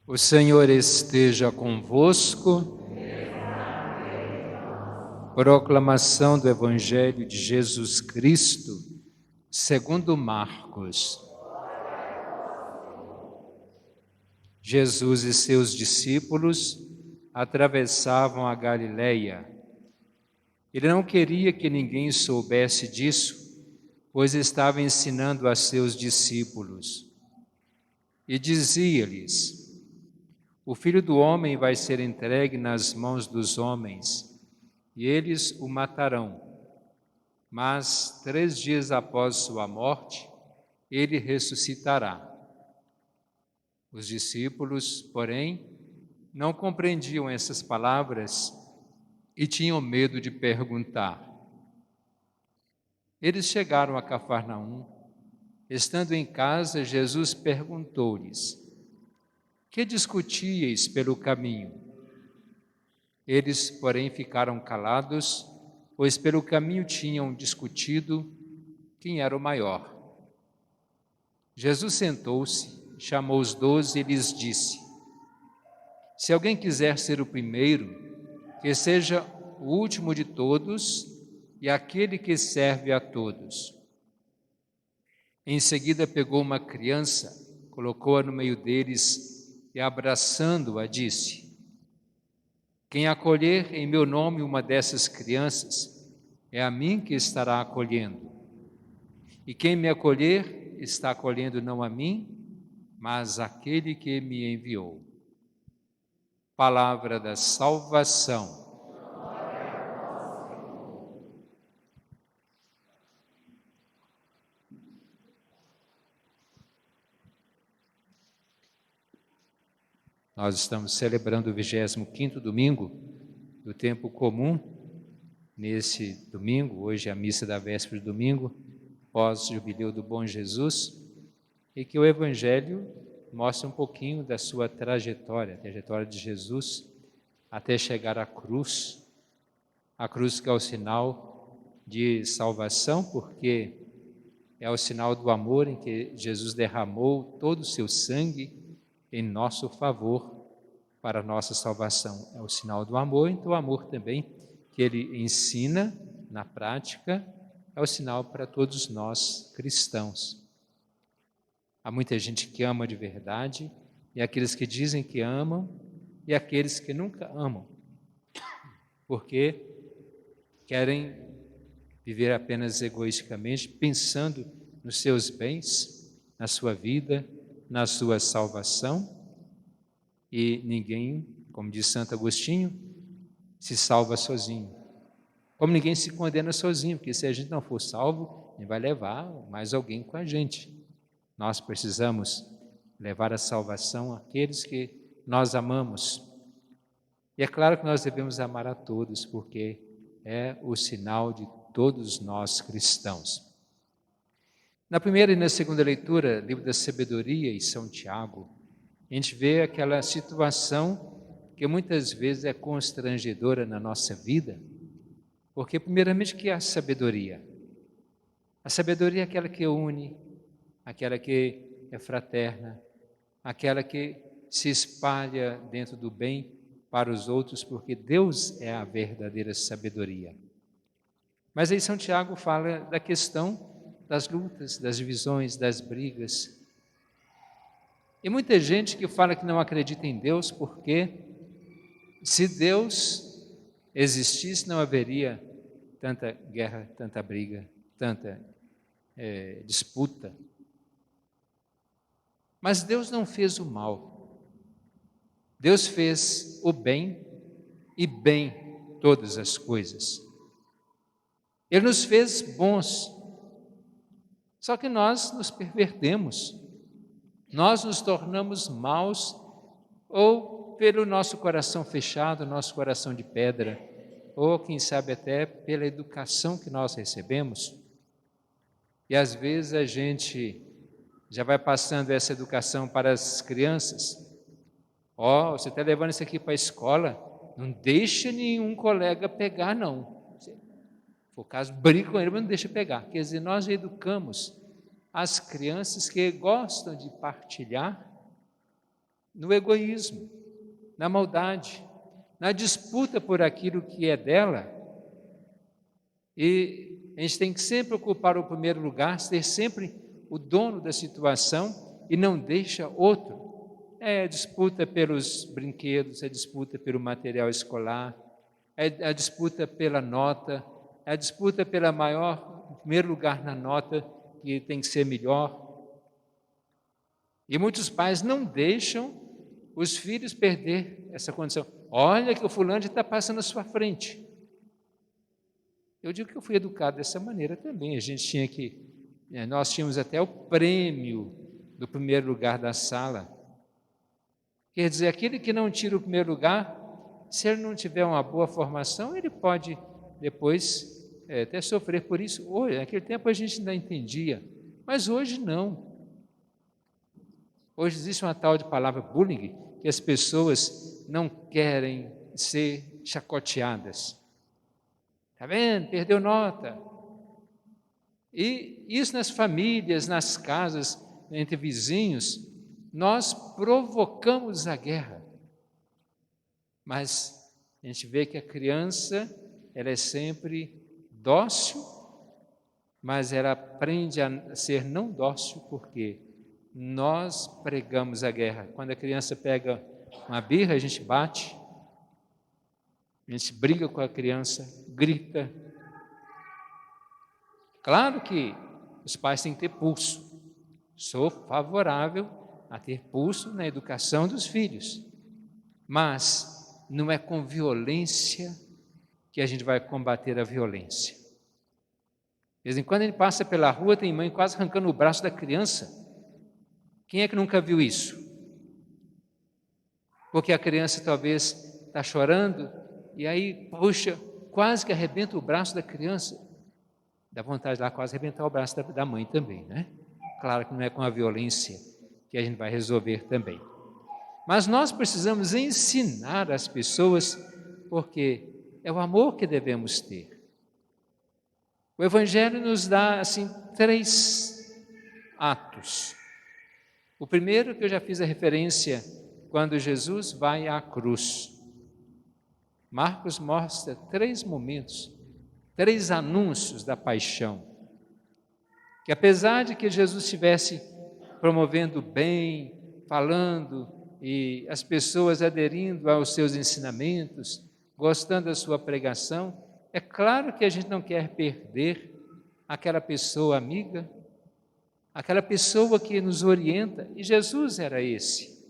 O Senhor esteja convosco. Proclamação do Evangelho de Jesus Cristo, segundo Marcos. Jesus e seus discípulos atravessavam a Galileia. Ele não queria que ninguém soubesse disso, pois estava ensinando a seus discípulos. E dizia-lhes: O Filho do Homem vai ser entregue nas mãos dos homens, e eles o matarão. Mas 3 dias após sua morte, ele ressuscitará. Os discípulos, porém, não compreendiam essas palavras e tinham medo de perguntar. Eles chegaram a Cafarnaum. Estando em casa, Jesus perguntou-lhes: Que discutíeis pelo caminho? Eles, porém, ficaram calados, pois pelo caminho tinham discutido quem era o maior. Jesus sentou-se, chamou os 12 e lhes disse: Se alguém quiser ser o primeiro, que seja o último de todos e aquele que serve a todos. Em seguida pegou uma criança, colocou-a no meio deles e, abraçando-a, disse: Quem acolher em meu nome uma dessas crianças, é a mim que estará acolhendo. E quem me acolher, está acolhendo não a mim, mas aquele que me enviou. Palavra da salvação. Nós estamos celebrando o 25º domingo do tempo comum. Nesse domingo, hoje é a missa da véspera de domingo, pós-jubileu do Bom Jesus, e que o Evangelho mostra um pouquinho da sua trajetória, a trajetória de Jesus até chegar à cruz. A cruz que é o sinal de salvação, porque é o sinal do amor em que Jesus derramou todo o seu sangue em nosso favor para a nossa salvação. É o sinal do amor, então o amor também que ele ensina na prática é o sinal para todos nós cristãos. Há muita gente que ama de verdade, e aqueles que dizem que amam, e aqueles que nunca amam, porque querem viver apenas egoisticamente, pensando nos seus bens, na sua vida, na sua salvação, e ninguém, como diz Santo Agostinho, se salva sozinho. Como ninguém se condena sozinho, porque se a gente não for salvo, a gente vai levar mais alguém com a gente. Nós precisamos levar a salvação àqueles que nós amamos. E é claro que nós devemos amar a todos, porque é o sinal de todos nós cristãos. Na primeira e na segunda leitura, livro da Sabedoria e São Tiago, a gente vê aquela situação que muitas vezes é constrangedora na nossa vida, porque primeiramente que é a sabedoria? A sabedoria é aquela que une, aquela que é fraterna, aquela que se espalha dentro do bem para os outros, porque Deus é a verdadeira sabedoria. Mas aí São Tiago fala da questão das lutas, das divisões, das brigas. E muita gente que fala que não acredita em Deus, porque se Deus existisse, não haveria tanta guerra, tanta briga, tanta disputa. Mas Deus não fez o mal. Deus fez o bem, e bem todas as coisas. Ele nos fez bons, só que nós nos pervertemos, nós nos tornamos maus, ou pelo nosso coração fechado, nosso coração de pedra, ou quem sabe até pela educação que nós recebemos. E às vezes a gente já vai passando essa educação para as crianças. Você está levando isso aqui para a escola, não deixa nenhum colega pegar, não. Se for caso, briga com ele, mas não deixa pegar. Quer dizer, nós educamos as crianças que gostam de partilhar, no egoísmo, na maldade, na disputa por aquilo que é dela. E a gente tem que sempre ocupar o primeiro lugar, ser sempre o dono da situação e não deixa outro. É a disputa pelos brinquedos, é a disputa pelo material escolar, é a disputa pela nota, é a disputa pela primeiro lugar na nota, que tem que ser melhor. E muitos pais não deixam os filhos perder essa condição. Olha que o fulano está passando à sua frente. Eu digo que eu fui educado dessa maneira também. Nós tínhamos até o prêmio do primeiro lugar da sala. Quer dizer, aquele que não tira o primeiro lugar, se ele não tiver uma boa formação, ele pode depois até sofrer por isso. Hoje, naquele tempo a gente ainda entendia, mas hoje não. Hoje existe uma tal de palavra bullying, que as pessoas não querem ser chacoteadas. Está vendo? Perdeu nota. E isso nas famílias, nas casas, entre vizinhos, nós provocamos a guerra. Mas a gente vê que a criança, ela é sempre dócil, mas ela aprende a ser não dócil porque nós pregamos a guerra. Quando a criança pega uma birra, a gente bate, a gente briga com a criança, grita. Claro que os pais têm que ter pulso. Sou favorável a ter pulso na educação dos filhos, mas não é com violência que a gente vai combater a violência. De vez em quando a gente passa pela rua, tem mãe quase arrancando o braço da criança. Quem é que nunca viu isso? Porque a criança talvez está chorando e aí, puxa, quase que arrebenta o braço da criança. Dá vontade de lá quase arrebentar o braço da mãe também, né? Claro que não é com a violência que a gente vai resolver também. Mas nós precisamos ensinar as pessoas, porque é o amor que devemos ter. O Evangelho nos dá, assim, 3 atos. O primeiro que eu já fiz a referência, quando Jesus vai à cruz. Marcos mostra 3 momentos, 3 anúncios da paixão. Que apesar de que Jesus estivesse promovendo o bem, falando, e as pessoas aderindo aos seus ensinamentos, gostando da sua pregação, é claro que a gente não quer perder aquela pessoa amiga, aquela pessoa que nos orienta, e Jesus era esse.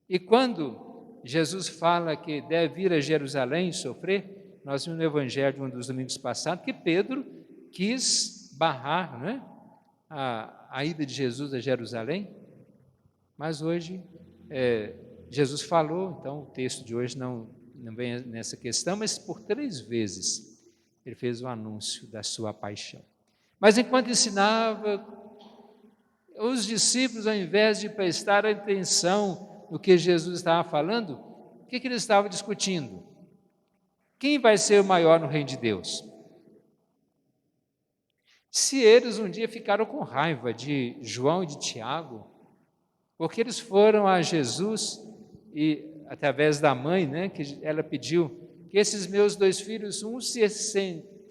E quando Jesus fala que deve vir a Jerusalém sofrer, nós vimos no Evangelho, um dos domingos passados, que Pedro quis barrar, não é? a ida de Jesus a Jerusalém, mas hoje Jesus falou, então o texto de hoje não vem nessa questão, mas por 3 vezes ele fez o anúncio da sua paixão. Mas enquanto ensinava, os discípulos, ao invés de prestar atenção no que Jesus estava falando, o que eles estavam discutindo? Quem vai ser o maior no reino de Deus? Se eles um dia ficaram com raiva de João e de Tiago, porque eles foram a Jesus e, através da mãe, né, que ela pediu que esses meus 2 filhos, um se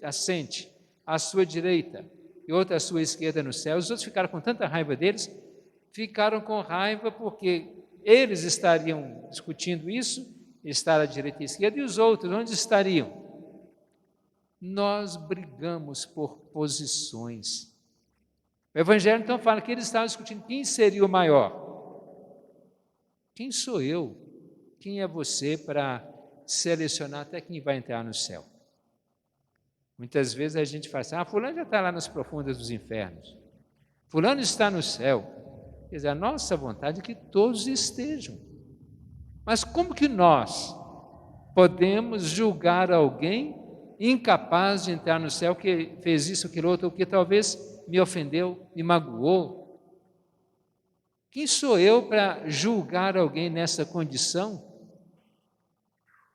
assente à sua direita e outro à sua esquerda no céu. Os outros ficaram com tanta raiva deles, ficaram com raiva porque eles estariam discutindo isso, estar à direita e à esquerda, e os outros, onde estariam? Nós brigamos por posições. O Evangelho então fala que eles estavam discutindo quem seria o maior. Quem sou eu? Quem é você para selecionar até quem vai entrar no céu? Muitas vezes a gente fala assim, fulano já está lá nas profundas dos infernos. Fulano está no céu. Quer dizer, a nossa vontade é que todos estejam. Mas como que nós podemos julgar alguém incapaz de entrar no céu, que fez isso, aquilo outro, ou que talvez me ofendeu, me magoou? Quem sou eu para julgar alguém nessa condição?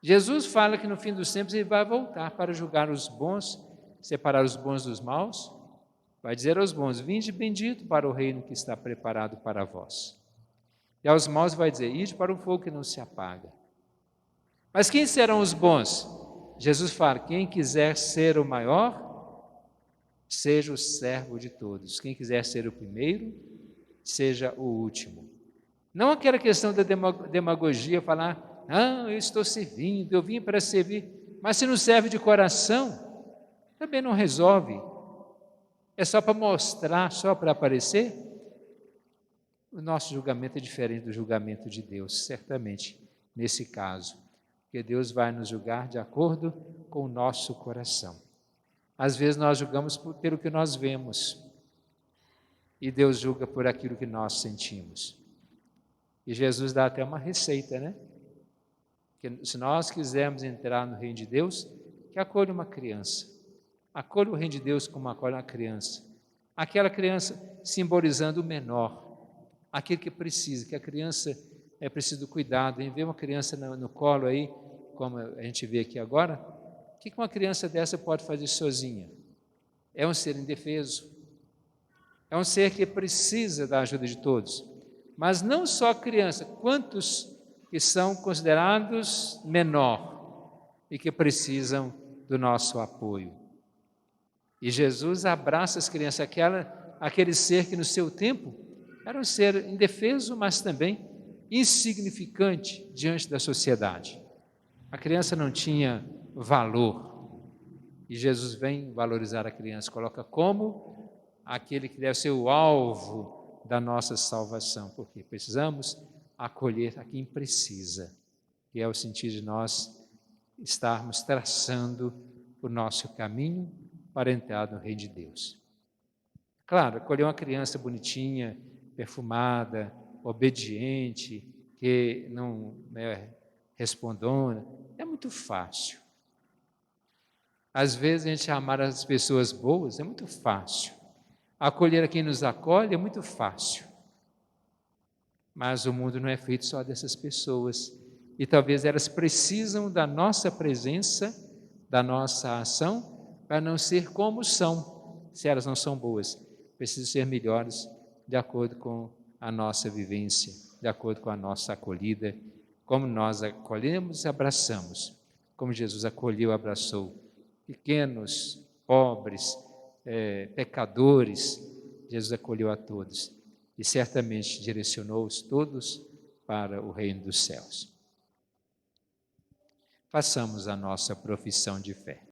Jesus fala que no fim dos tempos ele vai voltar para julgar os bons, separar os bons dos maus. Vai dizer aos bons, vinde bendito para o reino que está preparado para vós. E aos maus vai dizer: ide para um fogo que não se apaga. Mas quem serão os bons? Jesus fala: quem quiser ser o maior, seja o servo de todos. Quem quiser ser o primeiro, seja o último. Não aquela questão da demagogia, falar: ah, eu estou servindo, eu vim para servir. Mas se não serve de coração, também não resolve. É só para mostrar, só para aparecer. O nosso julgamento é diferente do julgamento de Deus, certamente, nesse caso. Porque Deus vai nos julgar de acordo com o nosso coração. Às vezes nós julgamos pelo que nós vemos, e Deus julga por aquilo que nós sentimos. E Jesus dá até uma receita, né? Que se nós quisermos entrar no reino de Deus, que acolha uma criança. Acolha o reino de Deus como acolhe uma criança. Aquela criança simbolizando o menor, aquele que precisa, que a criança precisa do cuidado. Em ver uma criança no colo aí, como a gente vê aqui agora, o que uma criança dessa pode fazer sozinha? É um ser indefeso, é um ser que precisa da ajuda de todos. Mas não só a criança, quantos que são considerados menor e que precisam do nosso apoio. E Jesus abraça as crianças, aquele ser que no seu tempo era um ser indefeso, mas também insignificante diante da sociedade. A criança não tinha valor. E Jesus vem valorizar a criança, coloca como aquele que deve ser o alvo da nossa salvação, porque precisamos acolher a quem precisa, que é o sentido de nós estarmos traçando o nosso caminho para entrar no reino de Deus. Claro, acolher uma criança bonitinha, perfumada, obediente, que não é respondona, é muito fácil. Às vezes a gente amar as pessoas boas é muito fácil. Acolher a quem nos acolhe é muito fácil. Mas o mundo não é feito só dessas pessoas. E talvez elas precisam da nossa presença, da nossa ação, para não ser como são. Se elas não são boas, precisam ser melhores de acordo com a nossa vivência, de acordo com a nossa acolhida, como nós acolhemos e abraçamos, como Jesus acolheu e abraçou pequenos, pobres, pecadores. Jesus acolheu a todos e certamente direcionou-os todos para o reino dos céus. Façamos a nossa profissão de fé.